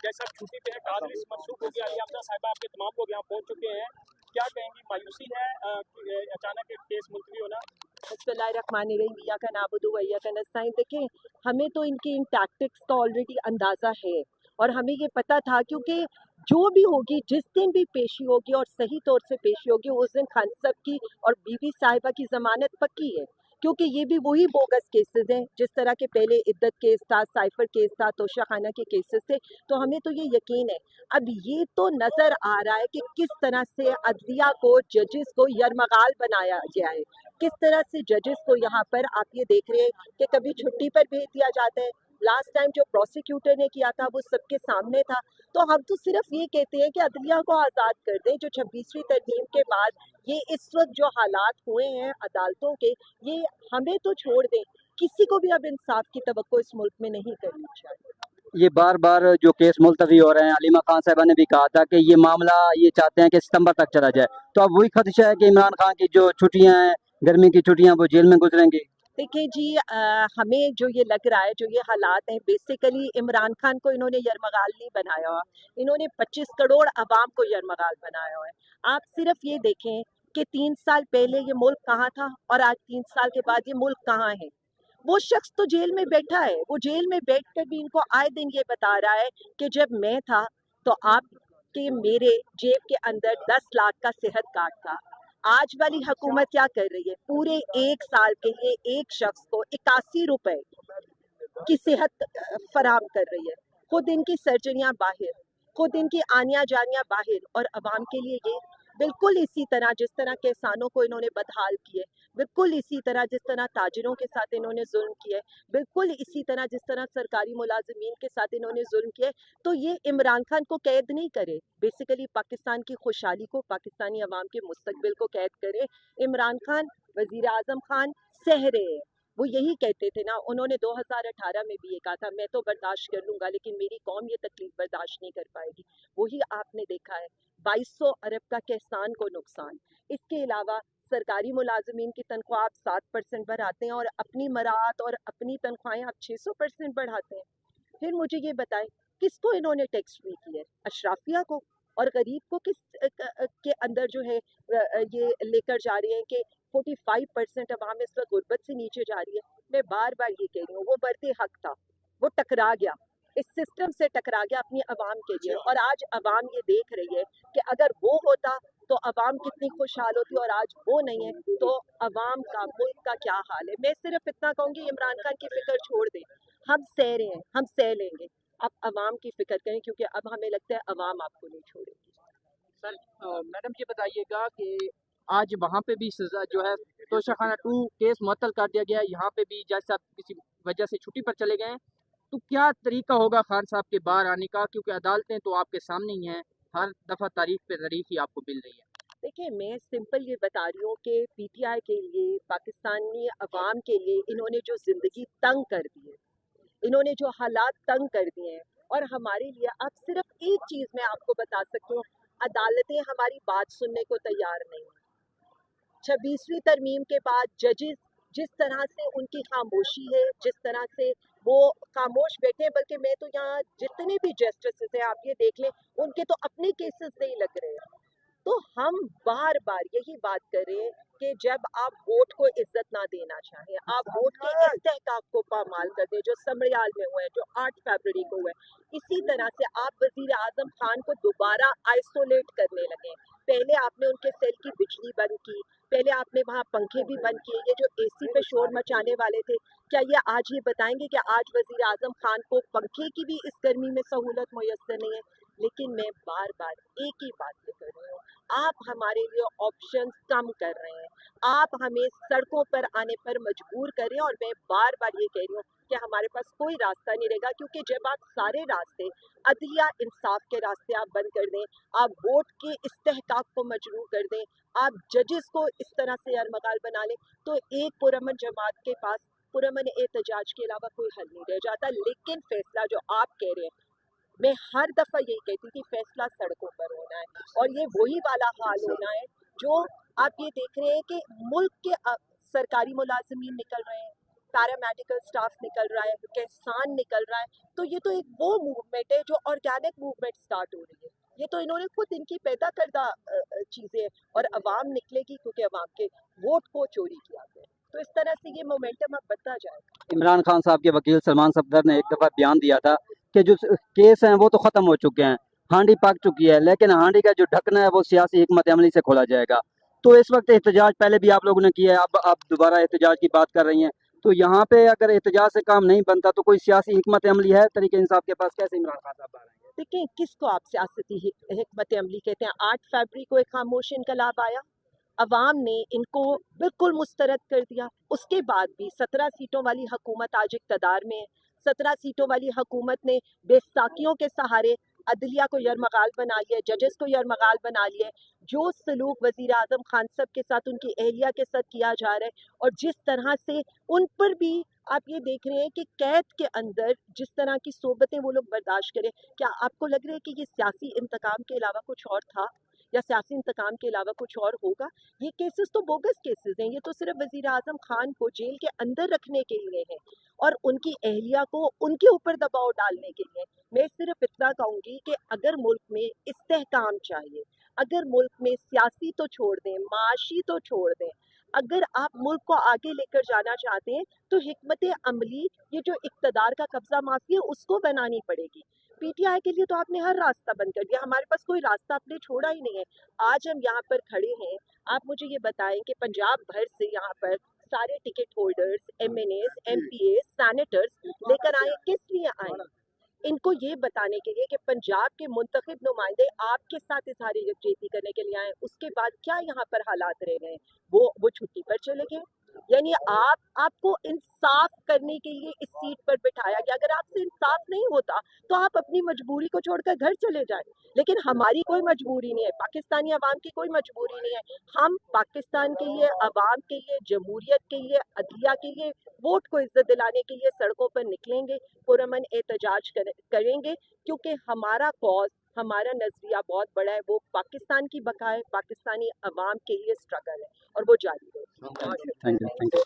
जैसा छुट्टी पे है, काज मनसूख हो गया, अली अफजा साहिबा आपके तमाम लोग यहाँ पहुँच चुके हैं, क्या कहेंगी? मायूसी है अचानक केस मुलतवी होना? बिस्मिल्लाहिर्रहमानिर्रहीम, इय्याका नअबुदु व इय्याका नस्तईन। देखें, हमें तो इनकी इन टैक्टिक्स का ऑलरेडी अंदाज़ा है और हमें ये पता था, क्योंकि जो भी होगी, जिस दिन भी पेशी होगी और सही तौर से पेशी होगी, उस दिन खान साहब की और बीबी साहिबा की ज़मानत पक्की है, क्योंकि ये भी वही बोगस केसेस हैं जिस तरह के पहले इद्दत केस था, साइफर केस था, तोशा खाना के केसेस थे। तो हमें तो ये यकीन है। अब ये तो नज़र आ रहा है कि किस तरह से अदलिया को, जजेस को यरमगाल बनाया गया है, किस तरह से जजेस को यहाँ पर आप ये देख रहे हैं कि कभी छुट्टी पर भेज दिया जाता है। लास्ट टाइम जो प्रोसिक्यूटर ने किया था वो सबके सामने था। तो हम तो सिर्फ ये कहते हैं कि अदलिया को आज़ाद कर दें। जो 26वीं तरमीम के बाद ये इस वक्त जो हालात हुए हैं अदालतों के, ये हमें तो छोड़ दें। किसी को भी अब इंसाफ की तवक्को इस मुल्क में नहीं करनी चाहिए। ये बार बार जो केस मुलतवी हो रहे हैं, अलीमा खान साहबा ने भी कहा था कि ये मामला ये चाहते हैं कि सितंबर तक चला जाए, तो अब वही खदशा है कि इमरान खान की जो छुट्टियां हैं, गर्मी की छुट्टियां, वो जेल में गुजरेंगी। देखिए जी, हमें जो ये लग रहा है, जो ये हालात हैं, बेसिकली इमरान खान को इन्होंने यरमगाल नहीं बनाया हुआ, इन्होंने 25 करोड़ अवाम को यरमगाल बनाया हुआ है। आप सिर्फ ये देखें कि 3 साल पहले ये मुल्क कहाँ था और आज 3 साल के बाद ये मुल्क कहाँ है। वो शख्स तो जेल में बैठा है, वो जेल में बैठ कर भी इनको आए दिन ये बता रहा है कि जब मैं था तो आपके मेरे जेब के अंदर 10 लाख का सेहत कार्ड था। आज वाली हुकूमत क्या कर रही है? पूरे 1 साल के लिए एक शख्स को 81 रुपए की सेहत फराम कर रही है। खुद इनकी सर्जरियां बाहर, खुद इनकी आनियां जानियां बाहर, और अवाम के लिए ये बिल्कुल इसी तरह जिस तरह किसानों को इन्होंने बदहाल किए, बिल्कुल इसी तरह जिस तरह ताजिरों के साथ इन्होंने जुल्म किए, बिल्कुल इसी तरह जिस तरह सरकारी मुलाजिमीन के साथ इन्होंने जुल्म किए, तो ये इमरान खान को कैद नहीं करे, बेसिकली पाकिस्तान की खुशहाली को, पाकिस्तानी अवाम के मुस्तकबिल को कैद करे। इमरान खान, वज़ीर आज़म खान सह रहे हैं। वो यही कहते थे ना, उन्होंने 2018 में भी ये कहा था, मैं तो बर्दाश्त कर लूँगा लेकिन मेरी कौम ये तकलीफ बर्दाश्त नहीं कर पाएगी। वही आपने देखा है, 2200 अरब का किसान को नुकसान। इसके अलावा सरकारी मुलाजमीन की तनख्वाह आप 7% बढ़ाते हैं और अपनी मराहत और अपनी तनख्वाहें आप 600% बढ़ाते हैं। फिर मुझे ये बताएं, किसको इन्होंने टैक्स फ्री किया है? अशराफिया को। और गरीब को किस के अंदर जो है ये लेकर जा रही है कि 45% अवाम इस वक्त गुर्बत से नीचे जा रही है। मैं बार बार ये कह रही हूँ, वो बर्दे हक था, वो टकरा गया, इस सिस्टम से टकरा गया अपनी अवाम के लिए। और आज अवाम ये देख रही है कि अगर वो होता तो अवाम कितनी खुशहाल होती, और आज वो नहीं है तो अवाम का, मुल्क का क्या हाल है। मैं सिर्फ इतना कहूँगी, इमरान खान की फिक्र छोड़ दें, हम सह रहे हैं, हम सह लेंगे। आप अवाम की फिक्र करें, क्योंकि अब हमें लगता है अवाम आपको नहीं छोड़ेगी। सर मैडम ये बताइएगा कि आज वहाँ पे भी सजा जो है तोशाखाना 2 केस मुअत्तल कर दिया गया है, यहाँ पे भी जज साहब किसी वजह से छुट्टी पर चले गए हैं, तो क्या तरीका होगा खान साहब के बाहर आने का, क्योंकि अदालतें तो आपके सामने ही हैं, हर दफ़ा तारीख पे तारीख ही आपको मिल रही है। देखिए, मैं सिंपल ये बता रही हूँ कि पीटीआई के लिए, पाकिस्तानी अवाम के लिए इन्होंने जो ज़िंदगी तंग कर दी है, इन्होंने जो हालात तंग कर दिए हैं, और हमारे लिए अब सिर्फ एक चीज़ मैं आपको बता सकती हूँ, अदालतें हमारी बात सुनने को तैयार नहीं हैं। 26वीं तरमीम के बाद जजेस जिस तरह से उनकी खामोशी है, जिस तरह से वो खामोश बैठे हैं, बल्कि मैं तो यहाँ जितने भी जस्टिस हैं आप ये देख लें, उनके तो अपने केसेस नहीं लग रहे हैं। तो हम बार बार यही बात कर रहे हैं कि जब आप वोट को इज्जत ना देना चाहें, आप वोट के इस्तेहकाक को पामाल कर दें, जो समरियाल में हुआ है, जो 8 फरवरी को हुआ है, इसी तरह से आप वजीर आजम खान को दोबारा आइसोलेट करने लगे। पहले आपने उनके सेल की बिजली बंद की, पहले आपने वहाँ पंखे भी बंद किए, ये जो एसी पे शोर मचाने वाले थे, क्या ये आज ये बताएंगे कि आज वजीर आजम खान को पंखे की भी इस गर्मी में सहूलत मुयस्सर नहीं है? लेकिन मैं बार बार एक ही बात कर रही हूँ, आप हमारे लिए ऑप्शंस कम कर रहे हैं, आप हमें सड़कों पर आने पर मजबूर कर रहे हैं। और मैं बार बार ये कह रही हूँ कि हमारे पास कोई रास्ता नहीं रहेगा, क्योंकि जब आप सारे रास्ते, अदलिया इंसाफ के रास्ते आप बंद कर दें, आप वोट के इस्तेहकाक को मजरूह कर दें, आप जजेस को इस तरह से अरमगाल बना लें, तो एक पुरअमन जमात के पास पुरअमन एहतजाज के अलावा कोई हल नहीं रह जाता। लेकिन फैसला जो आप कह रहे हैं, मैं हर दफ़ा यही कहती थी, फैसला सड़कों पर होना है, और ये वही वाला हाल होना है जो आप ये देख रहे हैं कि मुल्क के सरकारी मुलाजिमीन निकल रहे हैं, पैरामेडिकल स्टाफ निकल रहा है, किसान निकल रहा है, तो ये तो एक वो मूवमेंट है जो ऑर्गेनिक मूवमेंट स्टार्ट हो रही है। ये तो इन्होंने खुद इनकी पैदा करदा चीज़ें हैं और अवाम निकलेगी क्योंकि अवाम के वोट को चोरी किया गया। तो इस तरह से ये मोमेंटम अब बढ़ता जाएगा। इमरान खान साहब के वकील सलमान सफदर ने एक दफ़ा बयान दिया था कि जो केस हैं वो तो ख़त्म हो चुके हैं, हांडी पक चुकी है, लेकिन हांडी का जो ढक्कन है वो सियासी हिकमत अमली से खोला जाएगा। तो इस वक्त एहतजाज पहले भी आप लोगों ने किया है, अब आप दोबारा एहतजाज की बात कर रही हैं, तो यहाँ पे अगर एहतजाज से काम नहीं बनता तो कोई सियासी हिकमत अमली है तरीके इंसाफ के पास? कैसे इमरान खान साहब बाहर आएंगे? देखिए, किसको आप सियासती हिकमत अमली कहते हैं? 8 फरवरी को एक खामोश इनकलाब आया, अवाम ने इनको बिल्कुल मुस्तरद कर दिया। उसके बाद भी 17 सीटों वाली हुकूमत आज इक़्तिदार में है। 17 सीटों वाली हुकूमत ने बेसाखियों के सहारे अदलिया को यरमगाल बना लिया, जजेस को यरमगाल बना लिया। जो सलूक वज़ीर आज़म खान साहब के साथ, उनकी एहलिया के साथ किया जा रहा है और जिस तरह से उन पर भी आप ये देख रहे हैं कि कैद के अंदर जिस तरह की सोबतें वो लोग बर्दाश्त करें, क्या आपको लग रहा है कि ये सियासी इंतकाम के अलावा कुछ और था या सियासी इंतकाम के अलावा कुछ और होगा? ये केसेस तो बोगस केसेस हैं, ये तो सिर्फ वज़ीर आज़म खान को जेल के अंदर रखने के लिए हैं और उनकी एहलिया को उनके ऊपर दबाव डालने के लिए। मैं सिर्फ इतना कहूँगी कि अगर मुल्क में इस्तेहकाम चाहिए, अगर मुल्क में सियासी तो छोड़ दें, माशी तो छोड़ दें, अगर आप मुल्क को आगे लेकर जाना चाहते हैं तो हिकमत अमली, ये जो इक़्तिदार का कब्जा माफी है उसको बनानी पड़ेगी। पीटीआई के लिए तो आपने हर रास्ता बंद कर दिया, हमारे पास कोई रास्ता आपने छोड़ा ही नहीं है। आज हम यहाँ पर खड़े हैं, आप मुझे ये बताएं कि पंजाब भर से यहाँ पर सारे ticket holders, MNAs, MPAs, senators लेकर आए, किस लिए आए? इनको ये बताने के लिए कि पंजाब के मुंतखब नुमाइंदे आपके साथ इज़हार यकजहती करने के लिए आए। उसके बाद क्या यहाँ पर हालात रह गए? वो छुट्टी पर चले गए। यानी आपको इंसाफ करने के लिए इस सीट पर बिठाया गया। अगर आपसे इंसाफ नहीं होता तो आप अपनी मजबूरी को छोड़कर घर चले जाएं, लेकिन हमारी कोई मजबूरी नहीं है, पाकिस्तानी अवाम की कोई मजबूरी नहीं है। हम पाकिस्तान के लिए, अवाम के लिए, जमहूरियत के लिए, अदलिया के लिए, वोट को इज्जत दिलाने के लिए सड़कों पर निकलेंगे, पुरअमन एहतजाज करेंगे, क्योंकि हमारा कॉज, हमारा नजरिया बहुत बड़ा है। वो पाकिस्तान की बका है, पाकिस्तानी अवाम के लिए स्ट्रगल है और वो जारी है। Thank you.